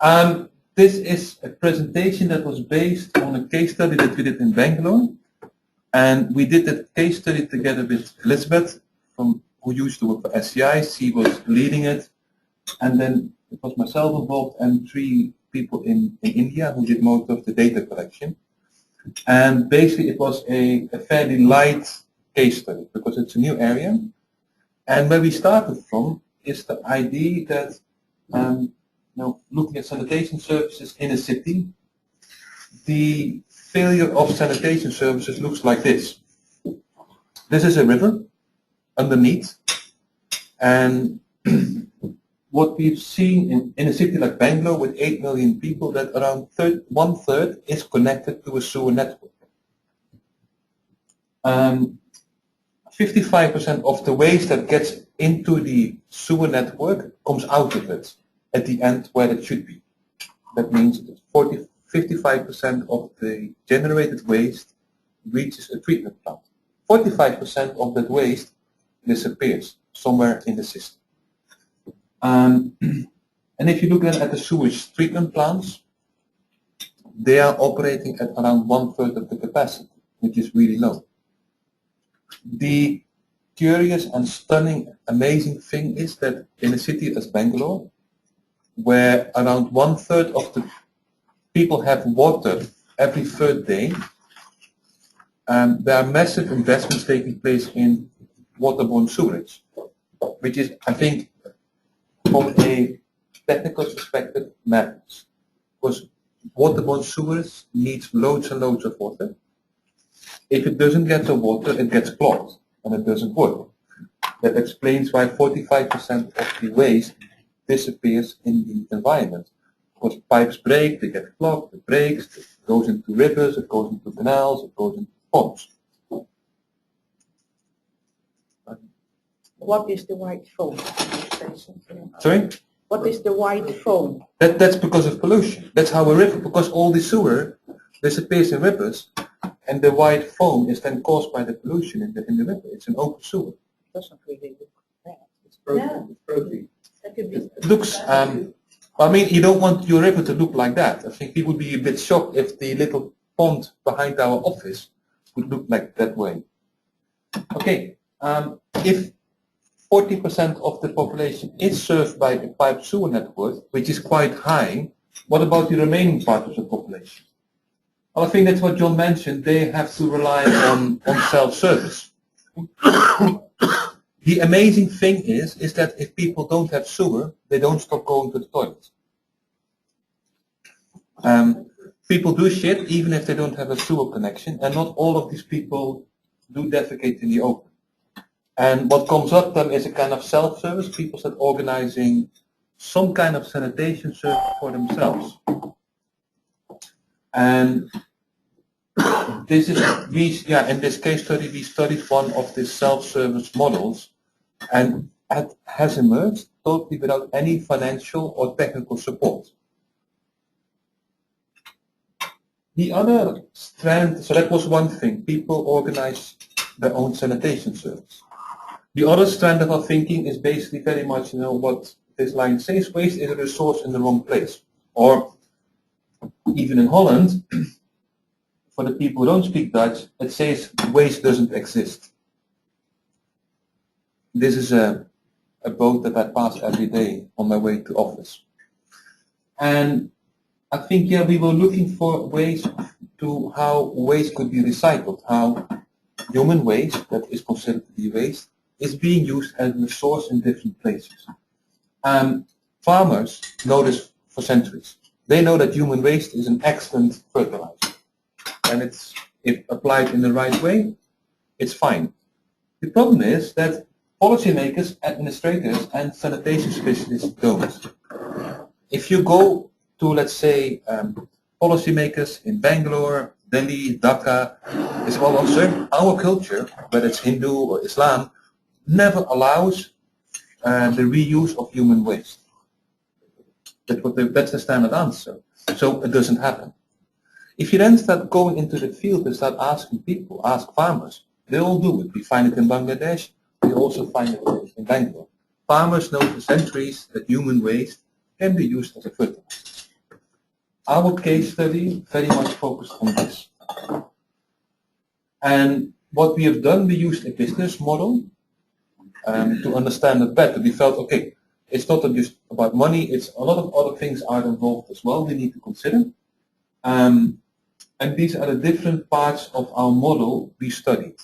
This is a presentation that was based on a case study that we did in Bangalore. And we did that case study together with Elizabeth, who used to work for SCI. She was leading it. And then it was myself involved and 3 people in India who did most of the data collection. And basically it was a fairly light case study because it's a new area. And where we started from is the idea that looking at sanitation services in a city, the failure of sanitation services looks like this. This is a river underneath, and what we've seen in a city like Bangalore with 8 million people, that around 1/3 is connected to a sewer network. 55% of the waste that gets into the sewer network comes out of it at the end where it should be. That means that 55% of the generated waste reaches a treatment plant. 45% of that waste disappears somewhere in the system. And if you look at the sewage treatment plants, they are operating at around 1/3 of the capacity, which is really low. The curious and stunning, amazing thing is that in a city as Bangalore, where around 1/3 of the people have water every 3rd day, there are massive investments taking place in waterborne sewerage, which is, I think, from a technical perspective, madness. Because waterborne sewerage needs loads and loads of water. If it doesn't get the water, it gets clogged and it doesn't work. That explains why 45% of the waste disappears in the environment. Because pipes break, they get clogged, it breaks, it goes into rivers, it goes into canals, it goes into ponds. What is the white foam? Sorry? What is the white foam? That's because of pollution. That's how a river, because all the sewer disappears in rivers, and the white foam is then caused by the pollution in the river. It's an open sewer. It doesn't really look bad. It's protein. It's protein. It looks, I mean, you don't want your river to look like that. I think people would be a bit shocked if the little pond behind our office would look like that way. Okay, if 40% of the population is served by a piped sewer network, which is quite high, what about the remaining part of the population? Well, I think that's what John mentioned. They have to rely on self-service. The amazing thing is that if people don't have sewer, they don't stop going to the toilet. People do shit even if they don't have a sewer connection, and not all of these people do defecate in the open. And what comes up then is a kind of self-service. People start organizing some kind of sanitation service for themselves. And this is, in this case study, we studied one of these self-service models, and it has emerged totally without any financial or technical support. The other strand, so that was one thing, people organize their own sanitation service. The other strand of our thinking is basically very much, what this line says, waste is a resource in the wrong place. Or even in Holland, for the people who don't speak Dutch, it says waste doesn't exist. This is a boat that I pass every day on my way to office. And I think, we were looking for ways to how waste could be recycled, how human waste that is considered to be waste is being used as a resource in different places. Farmers know this for centuries. They know that human waste is an excellent fertilizer. And if applied in the right way, it's fine. The problem is that policymakers, administrators, and sanitation specialists don't. If you go to, let's say, policymakers in Bangalore, Delhi, Dhaka, it's well observed, our culture, whether it's Hindu or Islam, never allows the reuse of human waste. That's the standard answer. So it doesn't happen. If you then start going into the field and start asking people, ask farmers, they all do it. We find it in Bangladesh, we also find it in Bangalore. Farmers know for centuries that human waste can be used as a fertilizer. our case study very much focused on this. And what we have done, we used a business model to understand it better. We felt, okay, it's not just about money, it's a lot of other things are involved as well we need to consider. And these are the different parts of our model we studied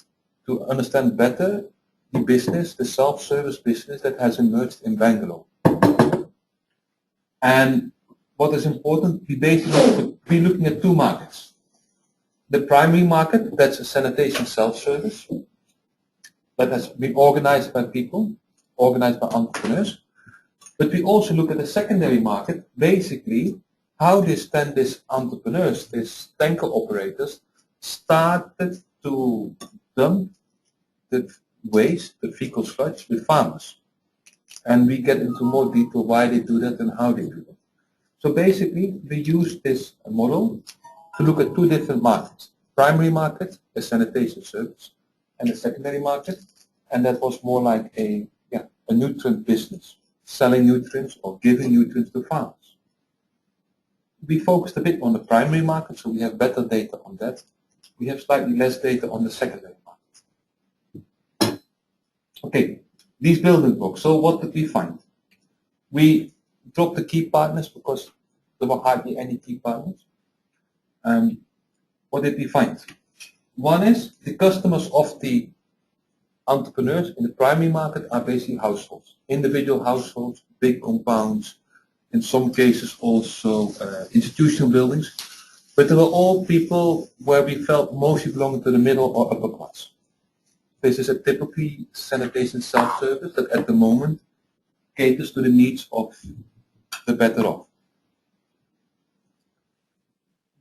to understand better the business, the self-service business that has emerged in Bangalore. And what is important, we're looking at two markets. The primary market, that's a sanitation self-service that has been organized by people, organized by entrepreneurs. But we also look at the secondary market, basically how these entrepreneurs, these tanker operators, started to dump the waste, the fecal sludge, with farmers. And we get into more detail why they do that and how they do that. So basically, we use this model to look at two different markets. Primary market, a sanitation service, and a secondary market. And that was more like a nutrient business, selling nutrients or giving nutrients to farmers. We focused a bit on the primary market, so we have better data on that. We have slightly less data on the secondary market. Okay, these building blocks. So what did we find? We dropped the key partners because there were hardly any key partners. What did we find? One is the customers of the entrepreneurs in the primary market are basically households, individual households, big compounds, in some cases also institutional buildings, but they were all people where we felt mostly belonging to the middle or upper class. This is a typically sanitation self-service that at the moment caters to the needs of the better off.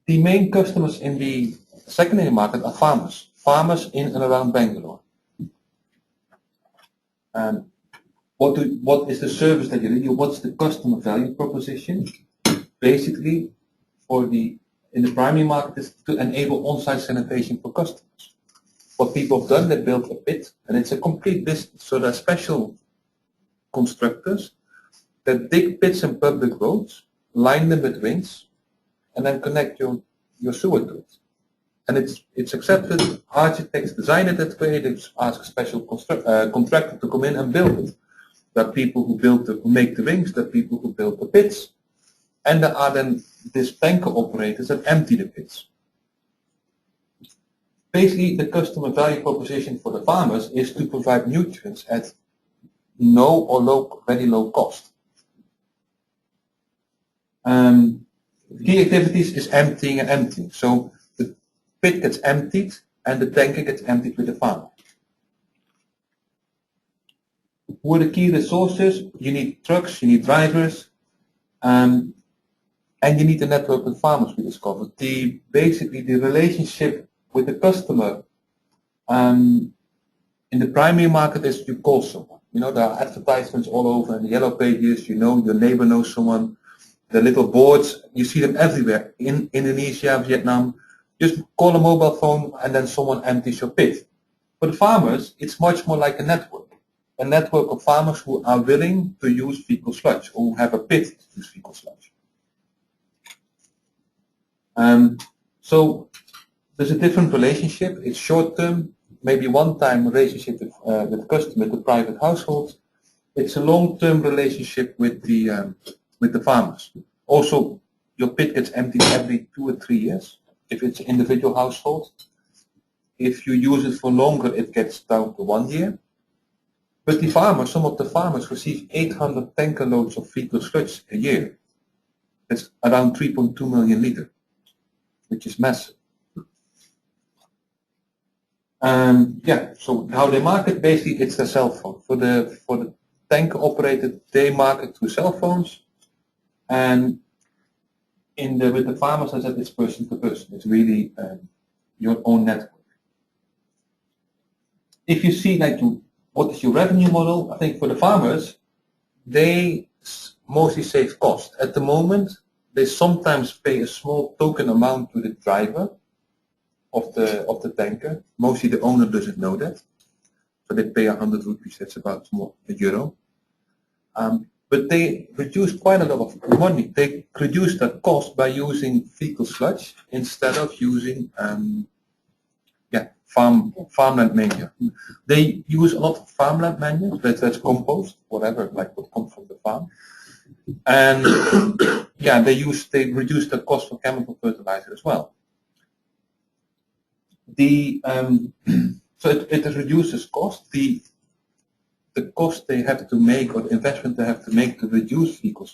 The main customers in the secondary market are farmers in and around Bangalore. And what is the service that you do? What's the customer value proposition? Basically, in the primary market is to enable on-site sanitation for customers. What people have done, they built a pit, and it's a complete business. So there are special constructors that dig pits in public roads, line them with rings, and then connect your sewer to it. And it's accepted. Architects design it that way. They ask a special contractor to come in and build it. There are people who make the rings. There are people who build the pits, and there are then these tanker operators that empty the pits. Basically, the customer value proposition for the farmers is to provide nutrients at no or very low cost. Key activities is emptying and emptying. So the pit gets emptied and the tanker gets emptied with the farmer. Who are the key resources? You need trucks, you need drivers, and you need a network with farmers, we discovered. Basically the relationship with the customer in the primary market is you call someone. You know, there are advertisements all over in the yellow pages, you know, your neighbor knows someone. The little boards, you see them everywhere, in Indonesia, Vietnam. Just call a mobile phone and then someone empties your pit. For the farmers, it's much more like a network of farmers who are willing to use fecal sludge or who have a pit to use fecal sludge. So there's a different relationship. It's short-term, maybe one-time relationship with the customer, the private household. It's a long-term relationship with the farmers. Also, your pit gets emptied every 2 or 3 years if it's an individual household. If you use it for longer, it gets down to 1 year. But the farmers, some of the farmers receive 800 tanker loads of fecal sludge a year. That's around 3.2 million liters, which is massive. So how they market, basically it's their cell phone. For the tanker operated, they market through cell phones. And with the farmers, I said it's person to person. It's really your own network. If you see what is your revenue model, I think for the farmers, they mostly save cost. At the moment, they sometimes pay a small token amount to the driver of the tanker. Mostly the owner doesn't know that. So they pay 100 rupees, that's about €1. but they reduced quite a lot of money. They reduced the cost by using fecal sludge instead of using farmland manure. They use a lot of farmland manure, that's compost, whatever, like what comes from the farm. And yeah, they reduce the cost for chemical fertilizer as well. So it reduces cost. The cost they have to make, or the investment they have to make to use fecal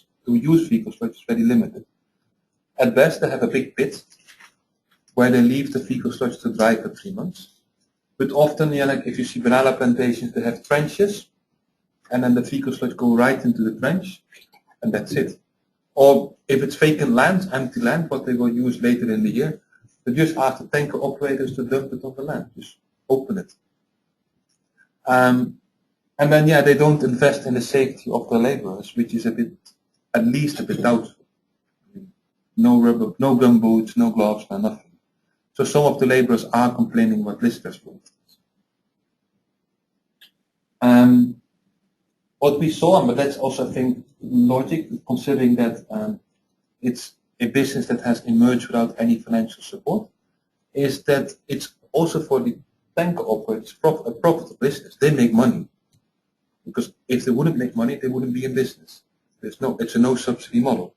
sludge is very limited. At best, they have a big pit where they leave the fecal sludge to dry for 3 months. But often, yeah, like if you see banana plantations, they have trenches, and then the fecal sludge go right into the trench, and that's it. Or if it's vacant land, empty land, what they will use later in the year, they just ask the tanker operators to dump it on the land, just open it. And then, yeah, they don't invest in the safety of the laborers, which is at least a bit doubtful. No rubber, no gum boots, no gloves, no nothing. So some of the laborers are complaining about blisters, for instance. What we saw, but that's also, I think, logic, considering that it's a business that has emerged without any financial support, is that it's also for the tanker operators a profitable business. They make money. Because if they wouldn't make money, they wouldn't be in business. It's a no subsidy model.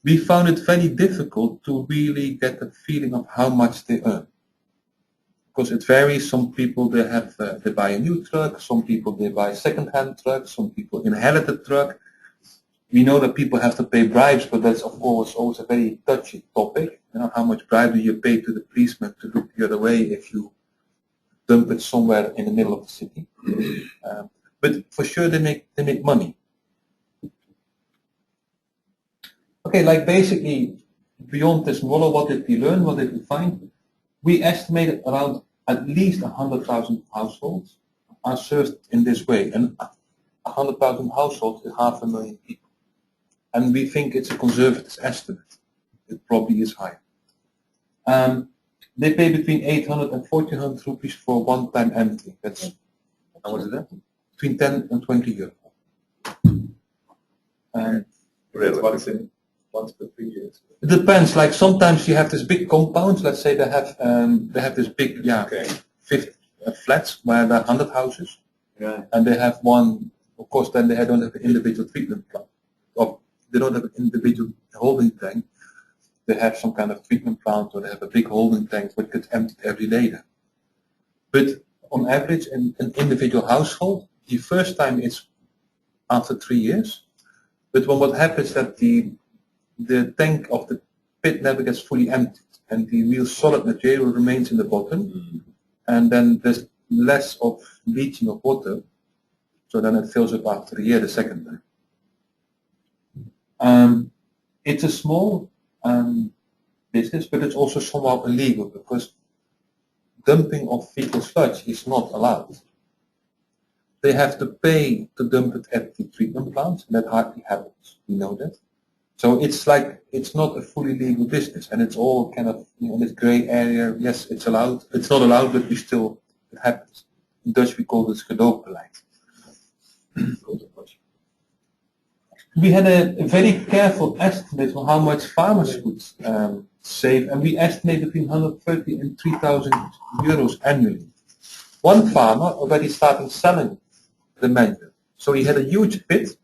We found it very difficult to really get a feeling of how much they earn. Because it varies. Some people they buy a new truck, some people they buy a second-hand truck, some people inherit a truck. We know that people have to pay bribes, but that's of course always a very touchy topic. You know, how much bribe do you pay to the policeman to look the other way if you dump it somewhere in the middle of the city? But for sure they make money. Okay, like basically beyond this model, what did we learn? What did we find? We estimated around at least 100,000 households are served in this way, and 100,000 households is 500,000 people. And we think it's a conservative estimate. It probably is higher. They pay between 800 and 1400 rupees for one-time emptying. That's, how much is that? Between 10 and 20 euro. Once per 3 years. It depends. Like sometimes you have this big compounds. Let's say they have this big 50 flats where there are 100 houses, and they have one. Of course, then they don't have an individual treatment plant, or they don't have an individual holding tank. They have some kind of treatment plant, or they have a big holding tank which gets emptied every day. Then. But on average, in an individual household, the first time it's after 3 years. But when what happens is that the tank of the pit never gets fully emptied, and the real solid material remains in the bottom, and then there's less of leaching of water, so then it fills up after a year the second time. It's a small business, but it's also somehow illegal because dumping of fecal sludge is not allowed. They have to pay to dump it at the treatment plant, and that hardly happens. We know that. So it's like, it's not a fully legal business, and it's all kind of in this gray area. Yes, it's allowed. It's not allowed, but it happens. In Dutch, we call this gedoogbeleid. We had a very careful estimate on how much farmers would save, and we estimate between 130 and 3,000 euros annually. One farmer already started selling the manure. So he had a huge pit.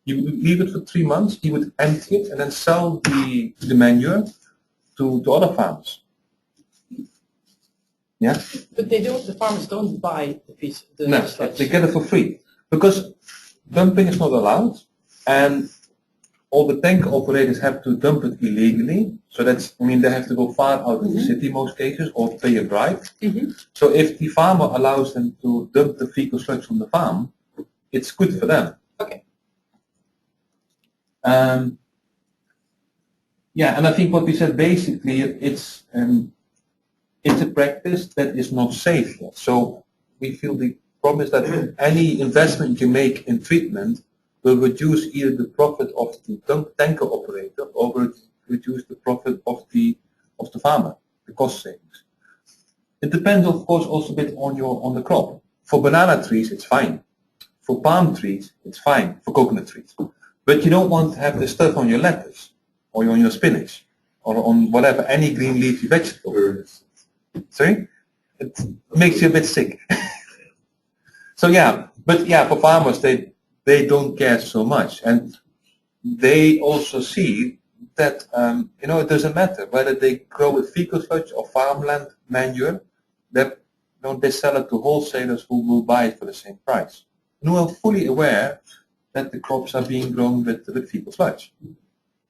You would leave it for 3 months, he would empty it and then sell the manure to other farmers. Yeah? But the farmers don't buy the piece. No, they get it for free. Because dumping is not allowed, and all the tank operators have to dump it illegally. So that's, I mean, they have to go far out of the city in most cases, or pay a bribe. So if the farmer allows them to dump the fecal sludge from the farm, it's good for them. Okay. Yeah, and I think what we said basically, it's a practice that is not safe yet. So we feel the problem is that any investment you make in treatment will reduce either the profit of the tanker operator or will reduce the profit of the farmer, the cost savings. It depends, of course, also a bit on the crop. For banana trees, it's fine. For palm trees, it's fine, for coconut trees. But you don't want to have this stuff on your lettuce, or on your spinach, or on whatever, any green leafy vegetable. Sorry? It makes you a bit sick. So yeah, but yeah, for farmers, they don't care so much. And they also see that, it doesn't matter whether they grow with fecal sludge or farmland manure, they sell it to wholesalers who will buy it for the same price. And we are fully aware that the crops are being grown with fecal sludge.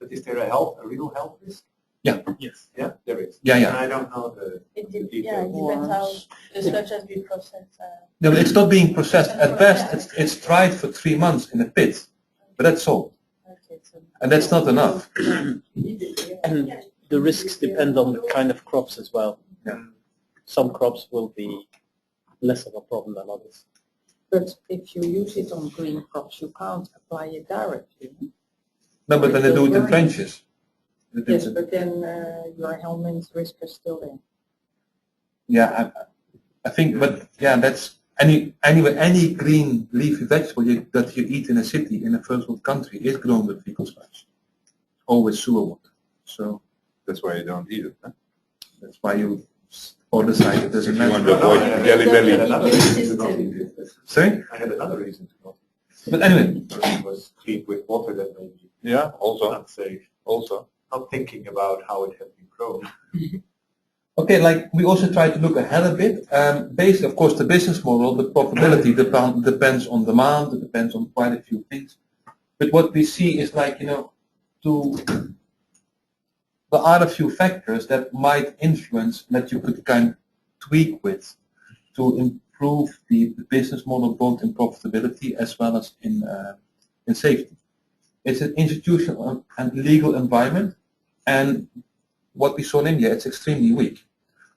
But is there a real health risk? Yeah. Yes. Yeah, there is. Yeah, yeah. And I don't know the details. It depends how the sludge has been processed. No, but it's not being processed. At best, it's dried for 3 months in a pit. But that's all. And that's not enough. And the risks depend on the kind of crops as well. Yeah. Some crops will be less of a problem than others. But if you use it on green crops, you can't apply it directly. No, but then they do it in trenches. Yes, but then your helminth risk is still there. Yeah, I think, but yeah, that's any green leafy vegetable that you eat in a city, in a first world country, is grown with fecal sludge, or with sewer water. So That's why you don't eat it. Huh? that's why you decide it doesn't If you want matter. to avoid jelly belly. Another reason to not eat it. Sorry? I had another reason to not eat But anyway, it. It was treated with water that may be Yeah, also. unsafe. Also. Not thinking about how it had been grown. okay, like we also try to look ahead a bit. Based, of course, the business model, the profitability depends on demand, it depends on quite a few things. But what we see is like, there are a few factors that might influence that you could kind of tweak with to improve the business model both in profitability as well as in safety. It's an institutional and legal environment, and what we saw in India, it's extremely weak.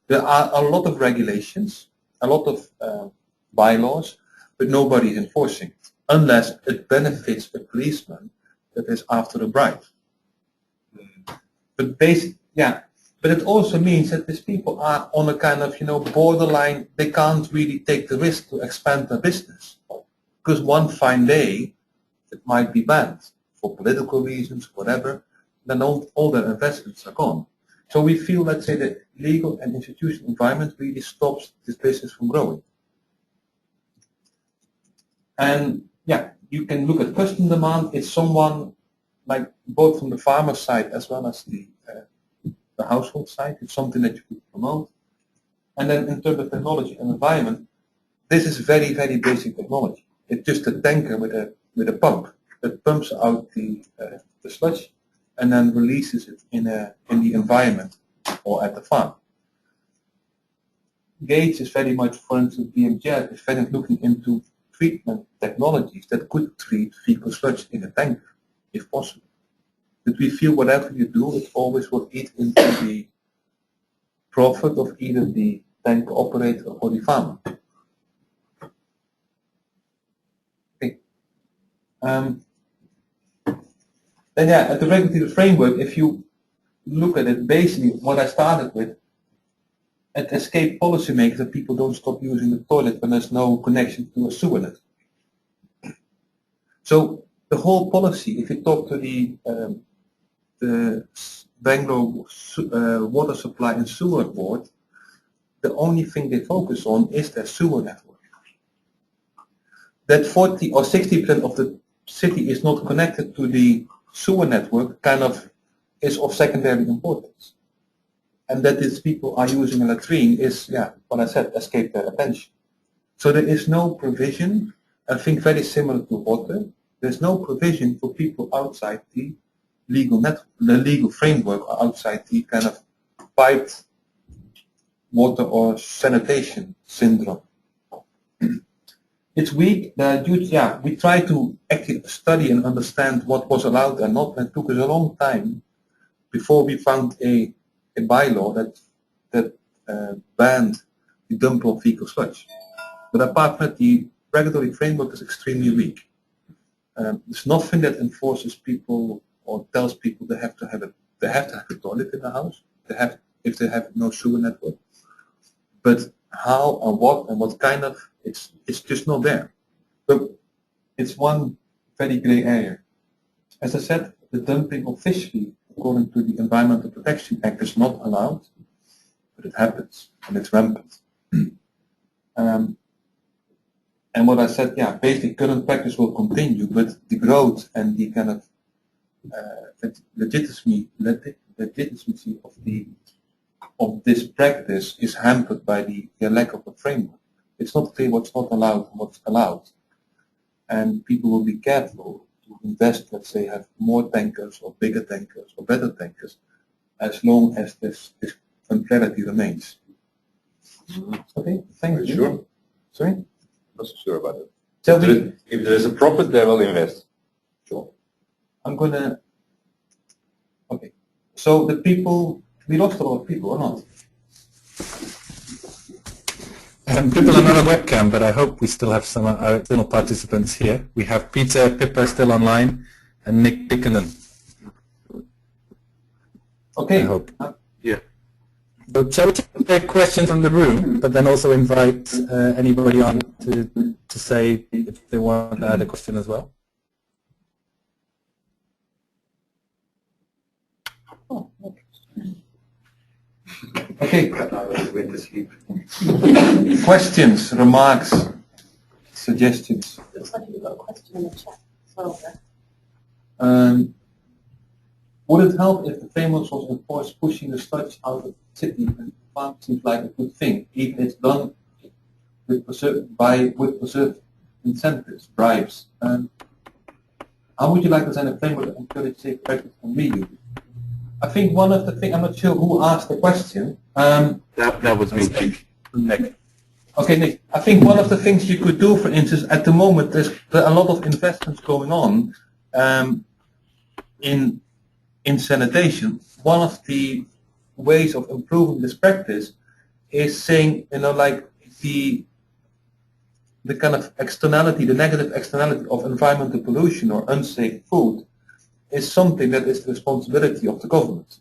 There are a lot of regulations, a lot of bylaws, but nobody is enforcing it, unless it benefits a policeman that is after a bribe. But but it also means that these people are on a kind of, borderline, they can't really take the risk to expand their business. Because one fine day, it might be banned for political reasons, whatever, then all their investments are gone. So we feel, let's say, the legal and institutional environment really stops this business from growing. And yeah, you can look at custom demand. It's someone, like both from the farmer side as well as the household side. It's something that you could promote. And then in terms of technology and environment, this is very, very basic technology. It's just a tanker with a pump that pumps out the sludge and then releases it in the environment or at the farm. Gates is very much, for instance, BMJ is very much looking into treatment technologies that could treat fecal sludge in a tanker, if possible. But we feel whatever you do, it always will eat into the profit of either the tanker operator or the farmer. Okay. Then yeah, at the regulatory framework, if you look at it, basically what I started with, at escape policymakers that people don't stop using the toilet when there's no connection to a sewer net. So the whole policy, if you talk to the Bangalore Water Supply and Sewer Board, the only thing they focus on is their sewer network. That 40 or 60% of the city is not connected to the sewer network kind of is of secondary importance. And that these people are using a latrine is, yeah, what I said, escape their attention. So there is no provision, I think very similar to water, there's no provision for people outside the legal framework or outside the kind of piped water or sanitation syndrome. It's weak. We try to actually study and understand what was allowed and not, and it took us a long time before we found a bylaw that banned the dump of fecal sludge. But apart from that, the regulatory framework is extremely weak. There's nothing that enforces people or tells people they have to have a toilet in the house. If they have no sewer network. But how and what kind of, it's just not there. But it's one very grey area. As I said, the dumping of fish feed, according to the Environmental Protection Act, is not allowed, but it happens, and it's rampant. And what I said, yeah, basically current practice will continue, but the growth and the kind of legitimacy of this practice is hampered by the lack of a framework. It's not clear what's not allowed and what's allowed, and people will be careful to invest, let's say, have more tankers or bigger tankers or better tankers, as long as this unclarity remains. Okay, thank you. Sure. Sorry? Not so sure about it. Shall we? If there is a profit, they will invest. Sure. I'm gonna. Okay. So the people, we lost a lot of people, or not? People are not on webcam, but I hope we still have some of our external participants here. We have Peter Pippa still online, and Nick Pickenden. Okay. I hope. Yeah. So shall we take questions from the room, but then also invite anybody on to say if they want to add a question as well? Oh, okay. Okay. Went to sleep. Questions, remarks, suggestions. Looks like you've got a question in the chat. So, Would it help if the framework was enforced pushing the sludge out of the city? And farm seems like a good thing, even if it's done with preserved incentives, bribes. How would you like to design a framework that encourages safe practice and reuse? I think one of the things, I'm not sure who asked the question. That was me, Nick. Okay, Nick. I think one of the things you could do, for instance, at the moment, there are a lot of investments going on in sanitation. One of the ways of improving this practice is saying, like the kind of externality, the negative externality of environmental pollution or unsafe food is something that is the responsibility of the government,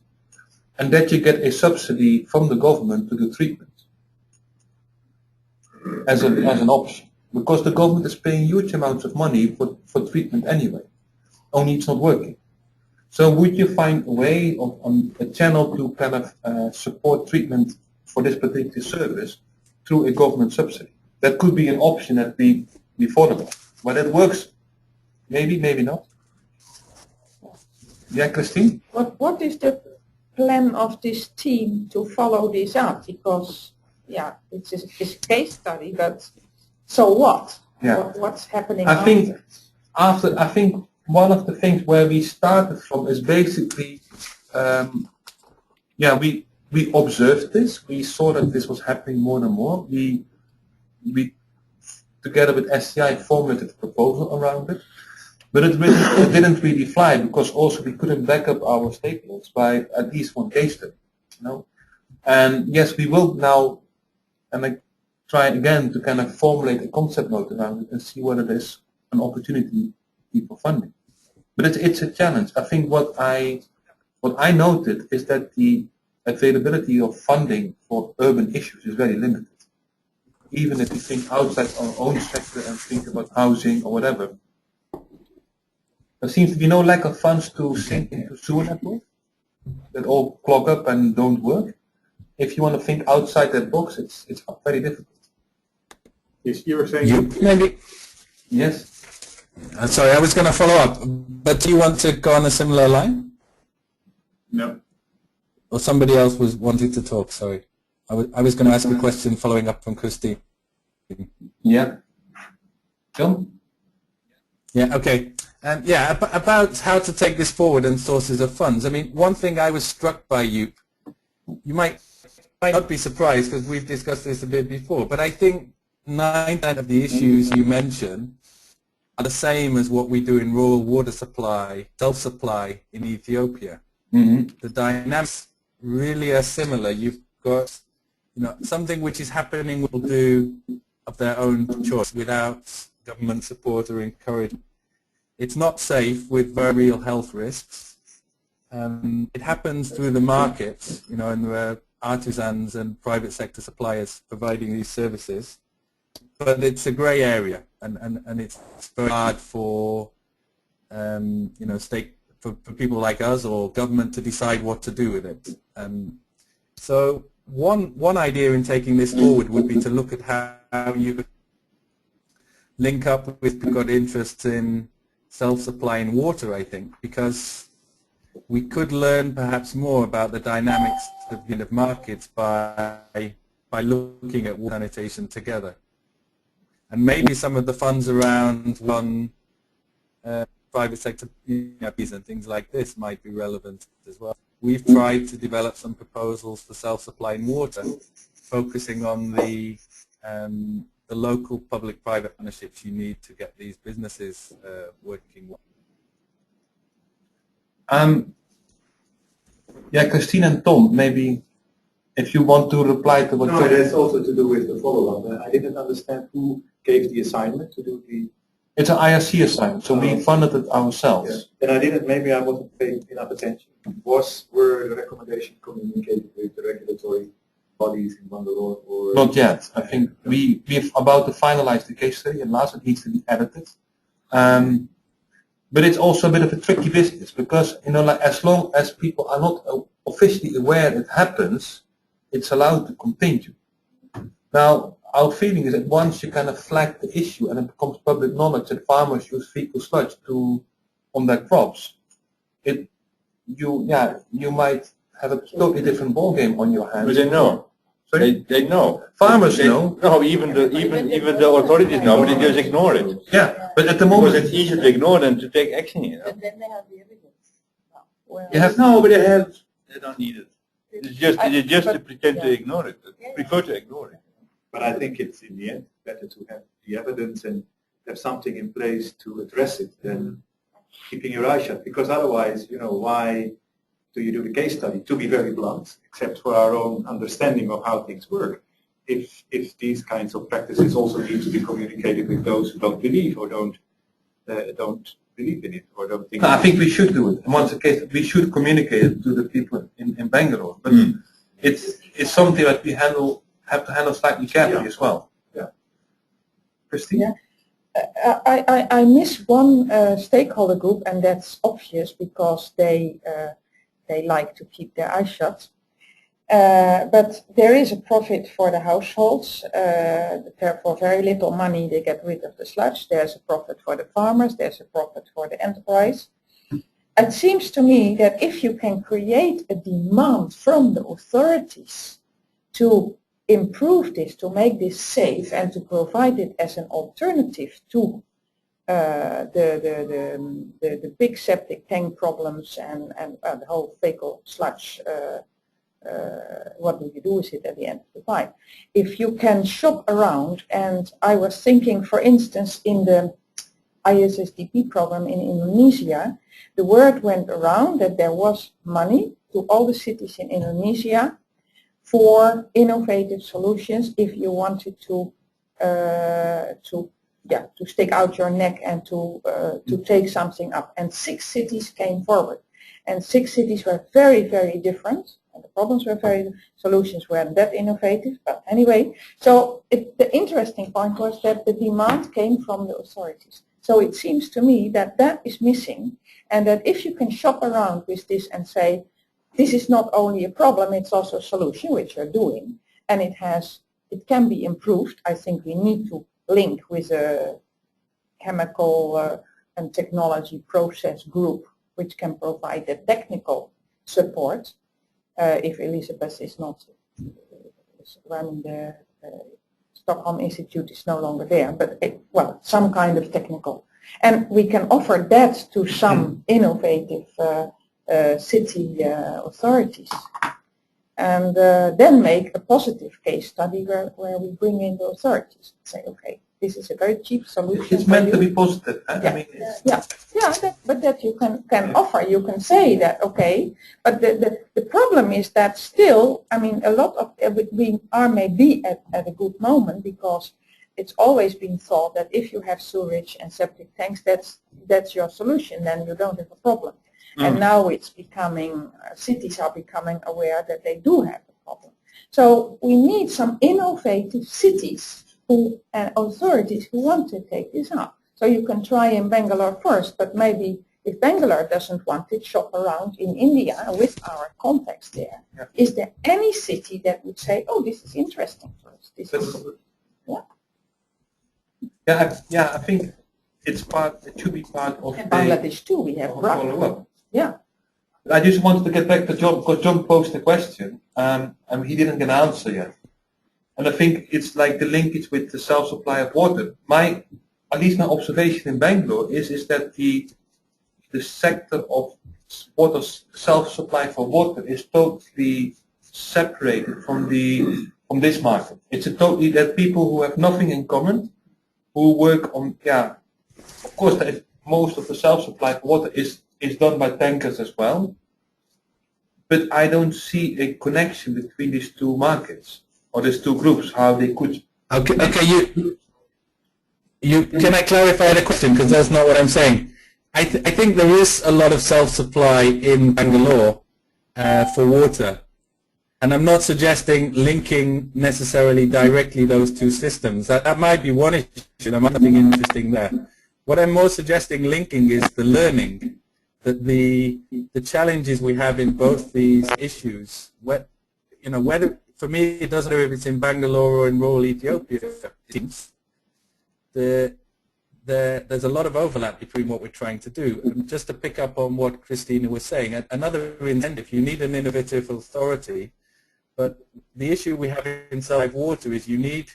and that you get a subsidy from the government to do treatment as an option, because the government is paying huge amounts of money for treatment anyway, only it's not working. So would you find a way of a channel to kind of support treatment for this particular service through a government subsidy? That could be an option that we thought about. Whether it works, maybe, maybe not. Yeah, Christine? What is the plan of this team to follow this up? Because, yeah, it's a case study, but so what? Yeah. What's happening I think one of the things where we started from is basically, we observed this. We saw that this was happening more and more. We together with SCI formulated a proposal around it, but it didn't really fly, because also we couldn't back up our statements by at least one case study, And yes, we will now, try again to kind of formulate a concept note around it and see whether there's an opportunity for funding. But it's a challenge. I think what I noted is that the availability of funding for urban issues is very limited. Even if you think outside our own sector and think about housing or whatever, there seems to be no lack of funds to sink into sewer networks that all clog up and don't work. If you want to think outside that box, it's very difficult. Yes, you were saying. Maybe. Yes. Sorry, I was going to follow up, but do you want to go on a similar line? No. Or somebody else was wanting to talk, sorry. I was going to ask a question following up from Christine. Yeah. John? Yeah, okay. About how to take this forward and sources of funds. I mean, one thing I was struck by you might not be surprised because we've discussed this a bit before, but I think 9% of the issues you mentioned are the same as what we do in rural water supply, self-supply in Ethiopia. Mm-hmm. The dynamics really are similar. You've got something which is happening will do of their own choice without government support or encouragement. It's not safe with very real health risks. It happens through the markets, and artisans and private sector suppliers providing these services. but it's a grey area, and it's very hard for you know, for people like us or government to decide what to do with it. So one idea in taking this forward would be to look at how you link up with people who've got interests in self-supply in water, I think, because we could learn perhaps more about the dynamics of markets by looking at water sanitation together. And maybe some of the funds around one private sector and things like this might be relevant as well. We've tried to develop some proposals for self-supply in water, focusing on the local public-private partnerships you need to get these businesses working well. Yeah, Christine and Tom, maybe if you want to reply to what No, that's also to do with the follow-up. I didn't understand who gave the assignment to do the... It's an IRC assignment, so we funded it ourselves. Yeah. And I didn't, maybe I wasn't paying enough attention. Were the recommendations communicated with the regulatory bodies in Bangalore? Or Not yet. I think we're about to finalize the case study, and last it needs to be edited. But it's also a bit of a tricky business because, you know, like as long as people are not officially aware it happens, it's allowed to continue. Now, our feeling is that once you kind of flag the issue and it becomes public knowledge that farmers use fecal sludge on their crops, you might have a totally different ballgame on your hands. But they know. They know. Farmers they know. No, even the authorities know, but they just ignore it. Yeah, but at the moment Because it's easier to ignore than to take action. You know. And then they have the evidence. Well, you have No, but they don't need it. It's just to pretend to ignore it. Prefer to ignore it. But I think it's in the end better to have the evidence and have something in place to address it than keeping your eyes shut. Because otherwise, you know, why do you do the case study? To be very blunt, except for our own understanding of how things work. If these kinds of practices also need to be communicated with those who don't believe or don't believe in it or don't think. No, I think we should do it. And once the case, we should communicate it to the people in Bangalore. But it's something that we have to handle slightly carefully as well. Yeah. Christine? Yeah. I miss one stakeholder group, and that's obvious because they like to keep their eyes shut. But there is a profit for the households. For very little money they get rid of the sludge. There's a profit for the farmers. There's a profit for the enterprise. It seems to me that if you can create a demand from the authorities to improve this, to make this safe and to provide it as an alternative to the big septic tank problems and the whole faecal sludge, what do you do with it at the end of the pipe? If you can shop around, and I was thinking, for instance, in the ISSDP program in Indonesia, the word went around that there was money to all the cities in Indonesia for innovative solutions if you wanted to stick out your neck and to take something up. And 6 cities came forward, and 6 cities were very, very different. And the problems were solutions weren't that innovative, but anyway. So the interesting point was that the demand came from the authorities. So it seems to me that that is missing, and that if you can shop around with this and say, this is not only a problem, it's also a solution, which you're doing, and it can be improved. I think we need to link with a chemical and technology process group, which can provide the technical support. If Elizabeth is not running the Stockholm Institute is no longer there, but some kind of technical. And we can offer that to some innovative city authorities. And then make a positive case study where we bring in the authorities and say, okay, this is a very cheap solution. It's meant to be positive. Yeah, I mean, but that you can offer. You can say that, okay, but the problem is that still, I mean, a lot of, we are maybe at a good moment, because it's always been thought that if you have sewage and septic tanks, that's your solution, then you don't have a problem. And now it's becoming, cities are becoming aware that they do have a problem. So we need some innovative cities and authorities who want to take this up. So you can try in Bangalore first, but maybe if Bangalore doesn't want it, shop around in India with our contacts there. Yeah. Is there any city that would say, oh, this is interesting for us? This is, Yeah, I think it should be part of in the Bangladesh too, we have follow-up. Yeah. I just wanted to get back to John, because John posed a question, and he didn't get an answer yet. And I think it's like the linkage with the self-supply of water. At least my observation in Bangalore is that the sector of water self-supply for water is totally separated from this market. It's totally that people who have nothing in common, who work on, of course most of the self-supply for water is done by tankers as well, but I don't see a connection between these two markets or these two groups, how they could. Okay, you can I clarify the question, because that's not what I'm saying. I think there is a lot of self-supply in Bangalore for water, and I'm not suggesting linking necessarily directly those two systems. That might be one issue. There might be something interesting there. What I'm more suggesting linking is the learning, that the challenges we have in both these issues. Whether for me it doesn't matter if it's in Bangalore or in rural Ethiopia. It seems there's a lot of overlap between what we're trying to do. And just to pick up on what Christina was saying, another incentive, you need an innovative authority, but the issue we have inside water is the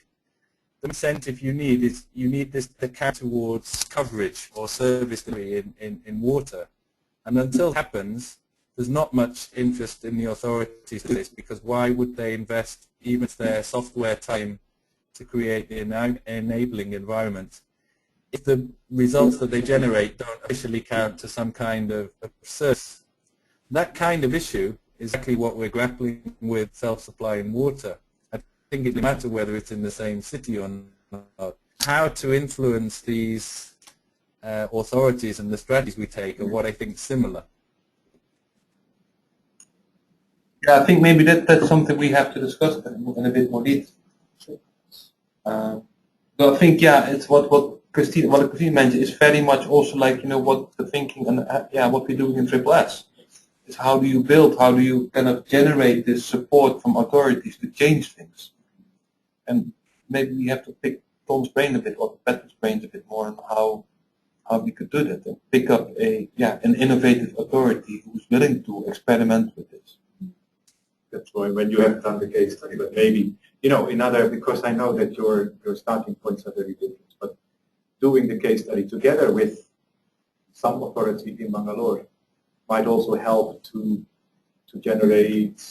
incentive you need this to count towards coverage or service delivery in water. And until it happens, there's not much interest in the authorities to this, because why would they invest even their software time to create the enabling environment if the results that they generate don't officially count to some kind of service? That kind of issue is exactly what we're grappling with self-supply in water. I think it doesn't matter whether it's in the same city or not. How to influence these authorities and the strategies we take are what I think similar. Yeah, I think maybe that's something we have to discuss in a bit more detail. But I think it's what Christine mentioned is very much also like what the thinking and what we're doing in SSS is how do you build, how do you kind of generate this support from authorities to change things, and maybe we have to pick Tom's brain a bit or Patrick's brains a bit more on how we could do that and pick up an innovative authority who's willing to experiment with this. That's why when you have done the case study, but maybe, because I know that your starting points are very different, but doing the case study together with some authority in Bangalore might also help to generate,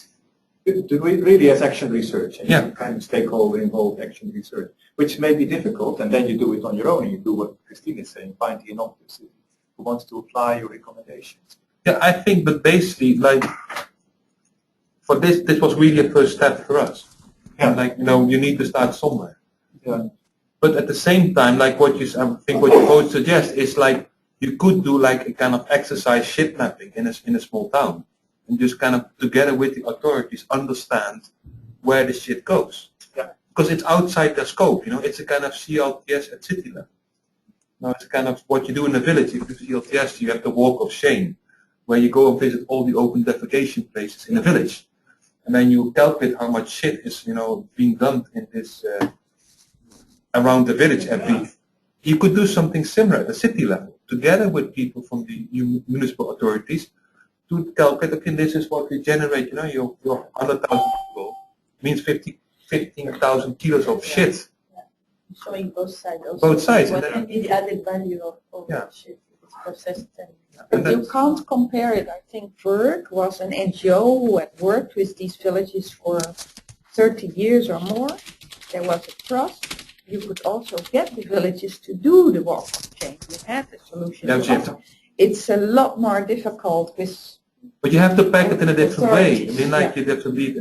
really as action research, and kind of stakeholder involved action research, which may be difficult, and then you do it on your own, and you do what Christine is saying, find the innovative city who wants to apply your recommendations. Yeah, I think, but basically, like, for this was really a first step for us. Yeah. Like, you need to start somewhere. Yeah. But at the same time, like I think what you both suggest is like, you could do like a kind of exercise ship mapping in a small town, and just kind of together with the authorities understand where the shit goes. Yeah. Because it's outside their scope, it's a kind of CLTS at city level. Now it's kind of what you do in a village. If you do CLTS, you have the walk of shame, where you go and visit all the open defecation places in a village. And then you calculate how much shit is, being done in this, around the village every week. You could do something similar at the city level, together with people from the municipal authorities, to calculate, okay, this is what we generate, your 100,000 people means 15,000 kilos of shit. Yeah. Showing both sides also. Both sides. What can be the added value of shit if it's processed But you can't compare it. I think Berg was an NGO who had worked with these villages for 30 years or more. There was a trust. You could also get the villages to do the walk of change. We had the solution. It's a lot more difficult with. But you have to pack it in a different way. I mean, like you have to be,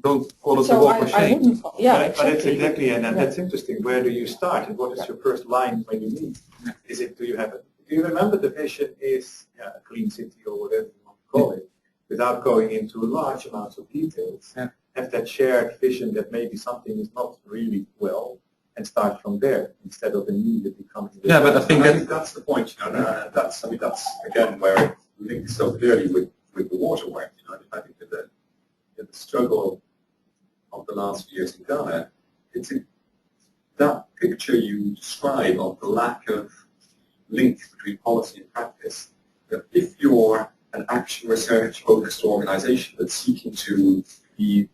don't call it the walk of shame. But it's exactly, and that's interesting. Where do you start, and what is your first line when you meet? Is it, do you remember the vision is a clean city or whatever you want to call it, without going into large amounts of details? Yeah. have that shared vision that maybe something is not really well, and start from there instead of immediately coming. Yeah, but I think that's the point. You know, that's again where it links so clearly with the water work. You know, I think that the struggle of the last few years in Ghana, that picture you describe of the lack of link between policy and practice. That if you're an action research focused organization that's seeking to be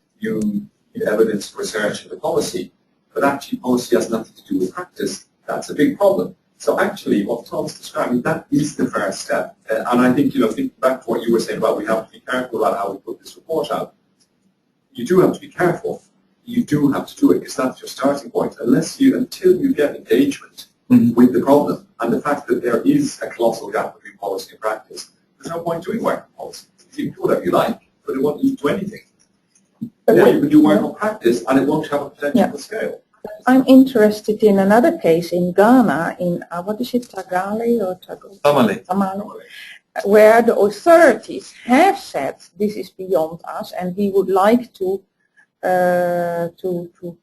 evidence research and the policy, but actually policy has nothing to do with practice, that's a big problem. So actually what Tom's describing, that is the first step. And I think, thinking back to what you were saying about we have to be careful about how we put this report out, you do have to be careful. You do have to do it because that's your starting point. Until you get engagement with the problem and the fact that there is a colossal gap between policy and practice, there's no point doing work on policy. You can do whatever you like, but it won't lead to anything. Or you can do work on practice and it won't have a potential scale. I'm interested in another case in Ghana, in what is it, Tagale or Tamale, where the authorities have said this is beyond us, and we would like to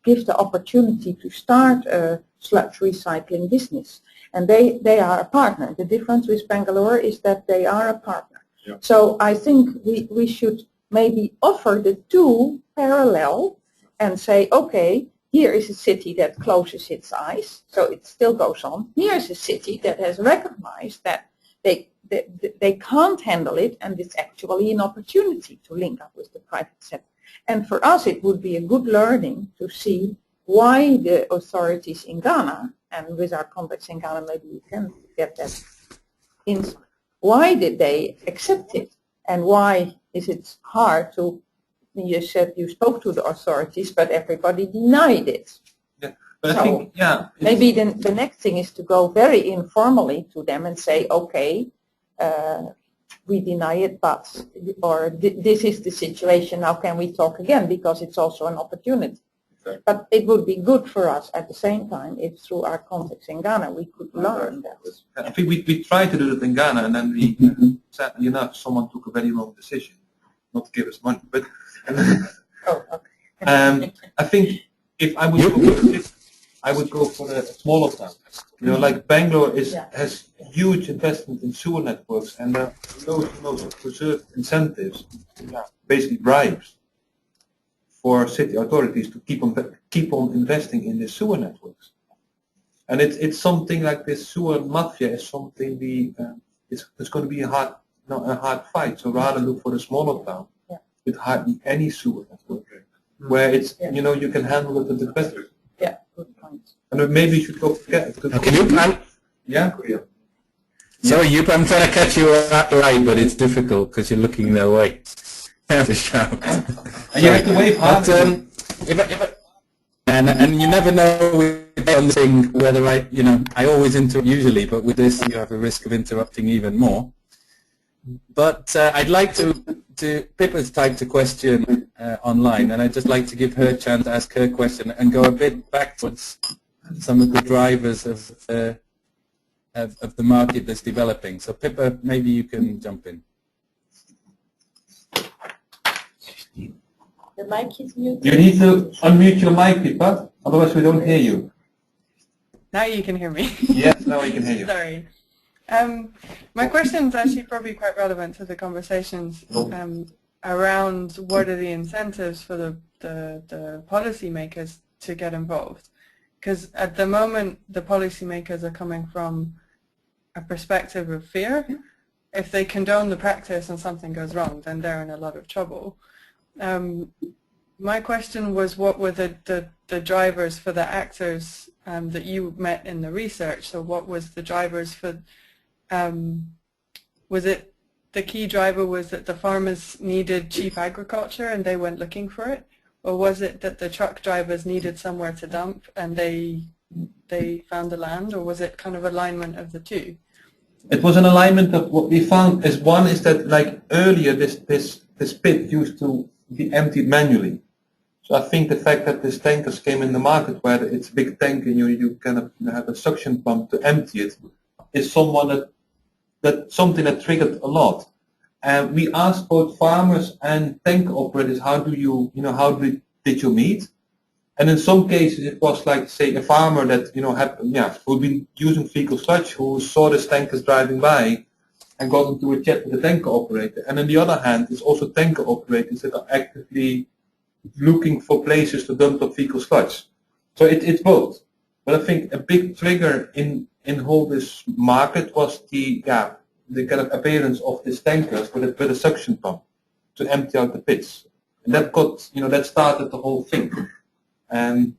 give the opportunity to start a sludge recycling business, and they are a partner. The difference with Bangalore is that they are a partner. Yeah. So I think we should maybe offer the two parallel and say, okay, here is a city that closes its eyes, so it still goes on. Here is a city that has recognized that they can't handle it, and it's actually an opportunity to link up with the private sector. And for us, it would be a good learning to see why the authorities in Ghana, and with our contacts in Ghana, maybe you can get that insight. Why did they accept it, and why is it hard to? You said you spoke to the authorities, but everybody denied it. Yeah, but so I think, maybe the next thing is to go very informally to them and say, okay, we deny it, but, or this is the situation, now can we talk again, because it's also an opportunity. Exactly. But it would be good for us at the same time if through our contacts in Ghana we could learn that. I think we tried to do it in Ghana, and then we, sadly enough, someone took a very wrong decision, not to give us money, but Oh, okay. I think if I would go for this, I would go for a smaller town. Like Bangalore has huge investment in sewer networks, and there are loads of preserved incentives, basically bribes, for city authorities to keep on investing in the sewer networks. And it's something like this sewer mafia is something it's going to be a hard fight. So rather look for a smaller town with hardly any sewer network, where it's you can handle it a bit better. Yeah, good point. And maybe you should go get it. Okay, Yeah. Sorry, Joep, I'm trying to catch you right, but it's difficult because you're looking their way. I have to shout. And you have to wave hard. And you never know with one thing whether I always interrupt usually, but with this you have a risk of interrupting even more. But I'd like to Pippa's typed a question online, and I'd just like to give her a chance to ask her question and go a bit backwards some of the drivers of the market that's developing. So Pippa, maybe you can jump in. The mic is muted. You need to unmute your mic, Pippa, otherwise we don't hear you. Now you can hear me. Yes, now we can hear you. Sorry. My question is actually probably quite relevant to the conversations around what are the incentives for the policymakers to get involved. Because at the moment, the policymakers are coming from a perspective of fear. If they condone the practice and something goes wrong, then they're in a lot of trouble. My question was, what were the drivers for the actors that you met in the research? So what was the drivers for, was it the key driver was that the farmers needed cheap agriculture and they went looking for it? Or was it that the truck drivers needed somewhere to dump and they found the land? Or was it kind of alignment of the two? It was an alignment of what we found. One is that like earlier this pit used to be emptied manually. So I think the fact that these tankers came in the market where it's a big tank and you kind of have a suction pump to empty it is something that triggered a lot. And we asked both farmers and tank operators, how do you, how did you meet? And in some cases, it was like, say, a farmer that, who'd been using fecal sludge, who saw the tankers driving by and got into a chat with the tanker operator. And on the other hand, it's also tanker operators that are actively looking for places to dump the fecal sludge. So it's both. But I think a big trigger in whole this market was the kind of appearance of these tankers with a suction pump to empty out the pits. And that got, that started the whole thing. And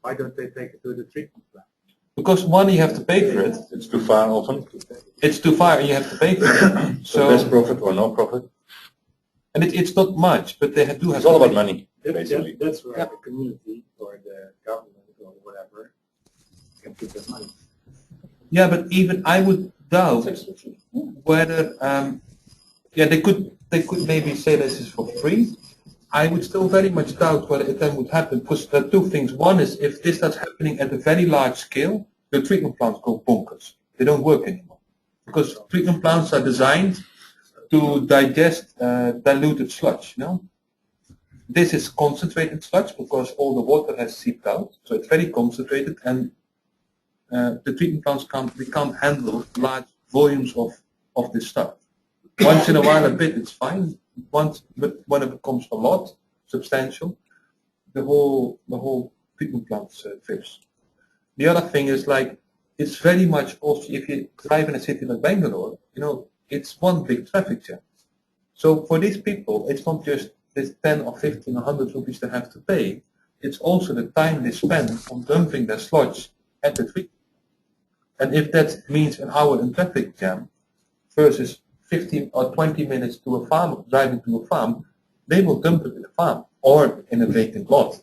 Why don't they take it to the treatment plant? because one, you have to pay for it. It's too far often. It's too far and you have to pay for it. So less profit or no profit. And it's not much, but they do have It's all to about pay. money, That- basically. That's where the community or the government or whatever can put their money. Yeah, but even I would doubt whether, they could maybe say this is for free. I would still very much doubt whether it then would happen, because there are two things. One is if this starts happening at a very large scale, the treatment plants go bonkers. They don't work anymore. Because treatment plants are designed to digest diluted sludge, This is concentrated sludge because all the water has seeped out, so it's very concentrated, and the treatment plants can't handle large volumes of this stuff. Once in a while a bit, it's fine. But when it becomes a lot, substantial, the whole treatment plant trips. The other thing is like, it's very much also, if you drive in a city like Bangalore, it's one big traffic jam. So for these people, it's not just this 10 or 15 or 100 rupees they have to pay. It's also the time they spend on dumping their sludge at the treatment. And if that means an hour in traffic jam versus 15 or 20 minutes to a farm, driving to a farm, they will dump it in a farm or in a vacant lot.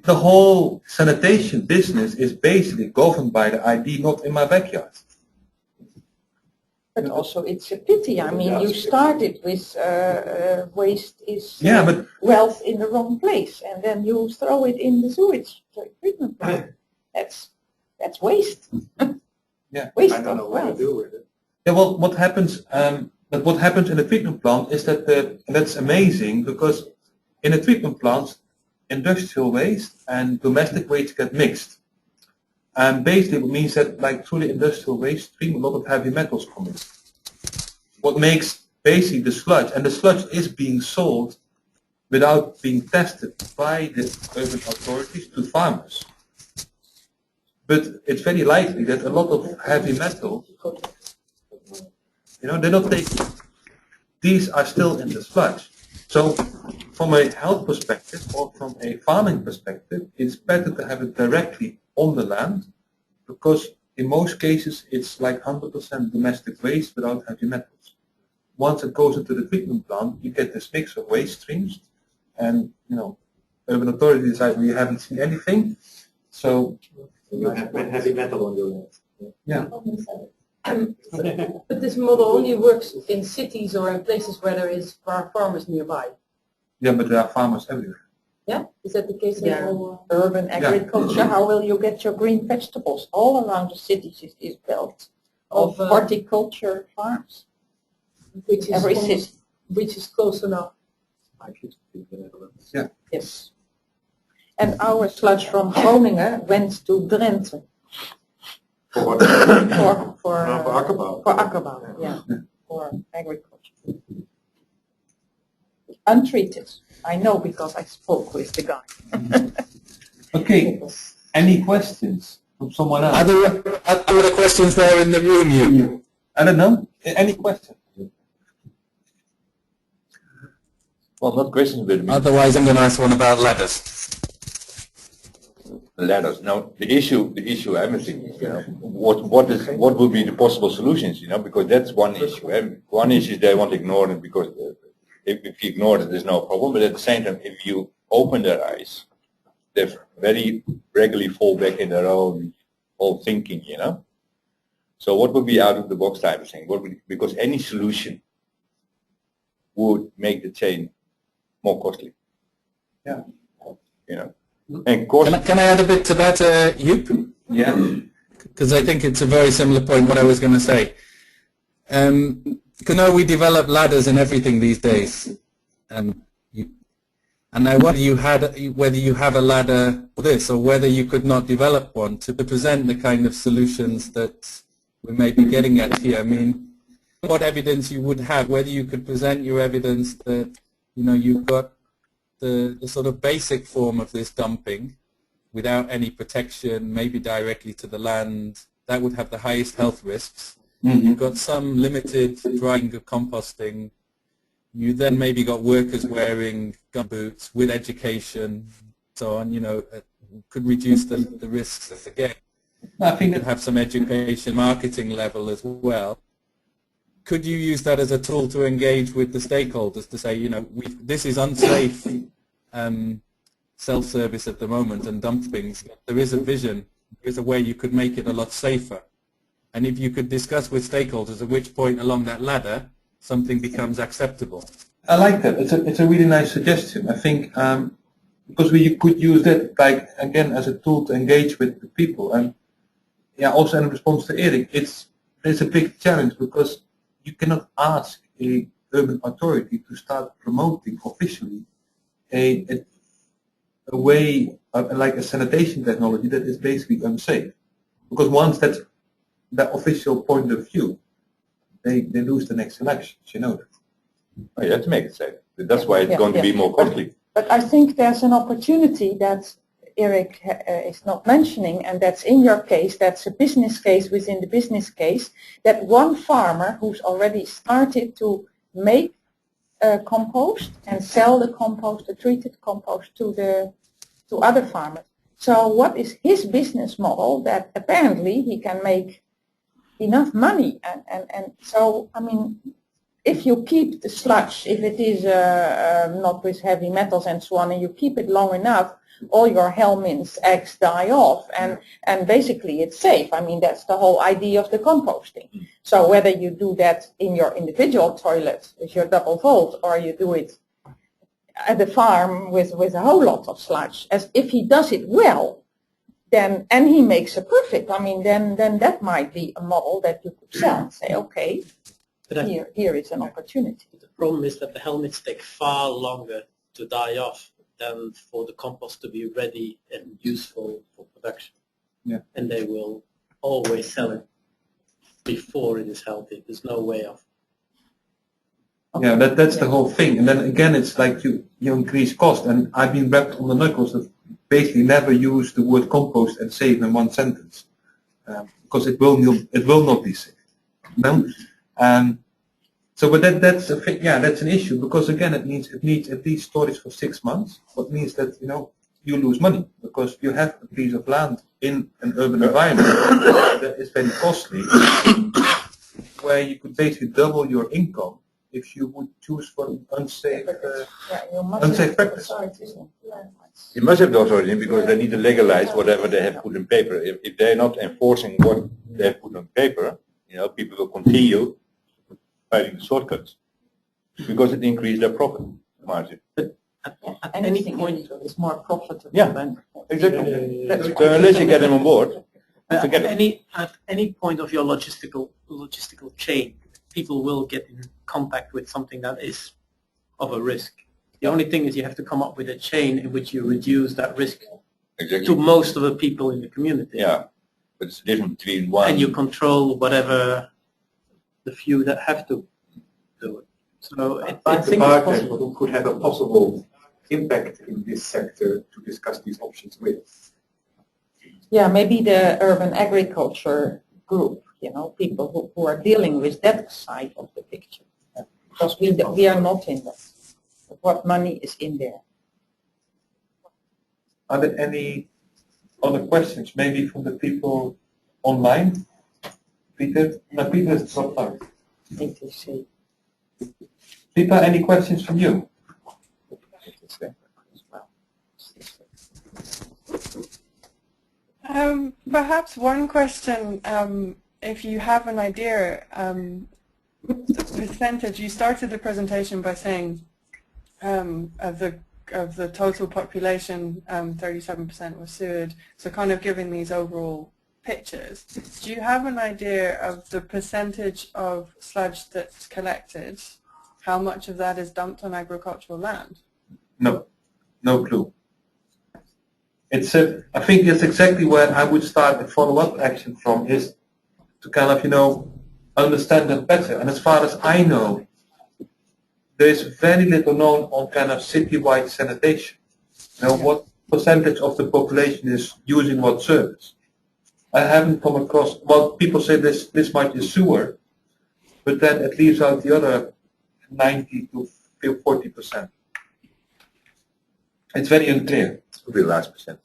The whole sanitation business is basically governed by the ID not in my backyard. But also it's a pity. I mean, you started with waste is wealth in the wrong place, and then you throw it in the sewage treatment plant. That's waste. Waste I don't know of what to wealth. do with it. Yeah, well, what happens in the treatment plant is that and that's amazing, because in a treatment plant, industrial waste and domestic waste get mixed. And basically it means that like through the industrial waste stream, a lot of heavy metals come in. What makes basically the sludge, and the sludge is being sold without being tested by the urban authorities to farmers. But it's very likely that a lot of heavy metal, they're not taking. These are still in the sludge. So from a health perspective or from a farming perspective, it's better to have it directly on the land, because in most cases it's like 100% domestic waste without heavy metals. Once it goes into the treatment plant, you get this mix of waste streams, and urban authorities decide we haven't seen anything. So You have heavy metal on your land. yeah. But this model only works in cities or in places where there is farmers nearby. Yeah, but there are farmers everywhere. Yeah? Is that the case in all? Urban agriculture, how will you get your green vegetables? All around the cities is built of horticulture farms. Which is Every almost- city. Which is close enough. Yeah. Yes. And our sludge from Groningen went to Drenthe For what? for akkerbouw. for akkerbouw, yeah, for agriculture. Untreated. I know because I spoke with the guy. Okay. Any questions from someone else? Other questions there in the room, you? I don't know. Any questions? Well, not questions, but Otherwise, I'm going to ask one about ladders. ladders. Now, the issue, everything, what would be the possible solutions, because that's one issue. One issue is they want to ignore it because if you ignore it, there's no problem. But at the same time, if you open their eyes, they very regularly fall back in their own thinking, So what would be out of the box type of thing? Because any solution would make the chain more costly. Yeah. And cost. Can I add a bit to that, Joep? Yeah. because I think it's a very similar point what I was going to say. Because now we develop ladders and everything these days. And I wonder whether you have a ladder for this, or whether you could not develop one to present the kind of solutions that we may be getting at here. I mean, what evidence you would have, whether you could present your evidence that, you know, you've got the sort of basic form of this dumping without any protection, maybe directly to the land, that would have the highest health risks. Mm-hmm. You've got some limited drying of composting. You then maybe got workers wearing gumboots with education, so on, you know, could reduce the risks again. I think could have some education, marketing level as well. Could you use that as a tool to engage with the stakeholders to say, you know, this is unsafe self-service at the moment and dumpings. There is a vision, there is a way you could make it a lot safer. And if you could discuss with stakeholders at which point along that ladder something becomes acceptable. I like that. It's a really nice suggestion. I think because we could use that, like, again, as a tool to engage with the people. And yeah, also in response to Erik, it's a big challenge because you cannot ask a urban authority to start promoting officially a way like a sanitation technology that is basically unsafe. Because once that's the official point of view, they lose the next elections, you know that. Oh, you have to make it safe. That's why it's going to be more costly. But I think there's an opportunity that Erik is not mentioning, and that's in your case, that's a business case within the business case, that one farmer who's already started to make compost and sell the compost, the treated compost, to other farmers. So what is his business model that apparently he can make enough money? And so, I mean, if you keep the sludge, if it is not with heavy metals and so on, and you keep it long enough, all your helminths, eggs die off, and basically it's safe. I mean, that's the whole idea of the composting. So whether you do that in your individual toilet with your double vault, or you do it at the farm with a whole lot of sludge, as if he does it well, then, and he makes a profit, I mean, then that might be a model that you could sell and say, okay, here is an opportunity. The problem is that the helmets take far longer to die off than for the compost to be ready and useful for production. Yeah. And they will always sell it before it is healthy. There's no way of. Okay. Yeah, that's the whole thing. And then again, it's like you increase cost. And I've been wrapped on the knuckles of basically never use the word compost and say it in one sentence, because it will not be safe. No. So, but that's a thing, yeah, that's an issue, because again, it needs at least storage for 6 months. What means that, you know, you lose money because you have a piece of land in an urban environment that is very costly, where you could basically double your income if you would choose for an unsafe practice. You must have the authority because they need to legalize whatever they have put in paper. If they're not enforcing what they have put on paper, you know, people will continue finding shortcuts because it increases their profit margin. But at any point, it's more profitable. Yeah, exactly. So unless you get them on board, forget it. At any point of your logistical chain, people will get in contact with something that is of a risk. The only thing is you have to come up with a chain in which you reduce that risk to most of the people in the community. Yeah, but it's the difference between one. And you control whatever the few that have to do it. So I think it's possible. Who could have a possible impact in this sector to discuss these options with. Yeah, maybe the urban agriculture group, you know, people who are dealing with that side of the picture. Because we are not in that. But what money is in there? Are there any other questions, maybe from the people online? Peter? No, Peter has dropped out. Peter, any questions from you? Perhaps one question, if you have an idea, the percentage, you started the presentation by saying of the total population, 37% was sewage, so kind of giving these overall pictures, do you have an idea of the percentage of sludge that's collected? How much of that is dumped on agricultural land? No, no clue. It's I think it's exactly where I would start a follow-up action from, is to kind of, understand that better. And as far as I know, there is very little known on kind of citywide sanitation. What percentage of the population is using what service? I haven't come across, well, people say this might be sewer, but then it leaves out the other 90 to 40%. It's very unclear. It will be a large percentage.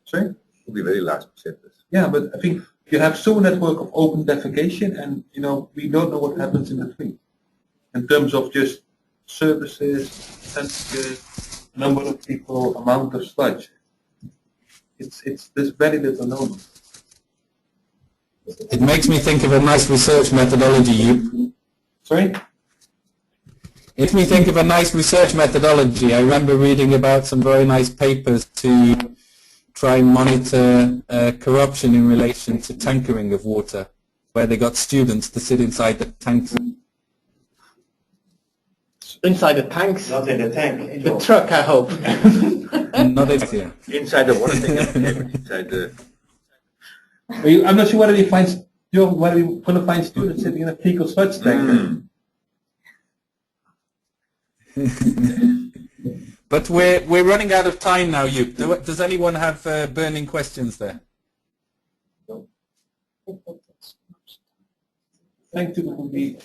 Sorry? It will be a very large percentage. Yeah, but I think you have sewer network of open defecation, and we don't know what happens in between. In terms of just services, census, number of people, amount of sludge. There's very little known. It makes me think of a nice research methodology, Joep. Sorry? It makes me think of a nice research methodology. I remember reading about some very nice papers to try and monitor corruption in relation to tankering of water, where they got students to sit inside the tanks. Inside the tanks? Not in the tank. The truck, I hope. Not here. Inside the water tank, inside the... I'm not sure whether we're going to find students sitting in a fecal sludge tank. But we're running out of time now, Joep. Does anyone have burning questions there? No. Thank you for being.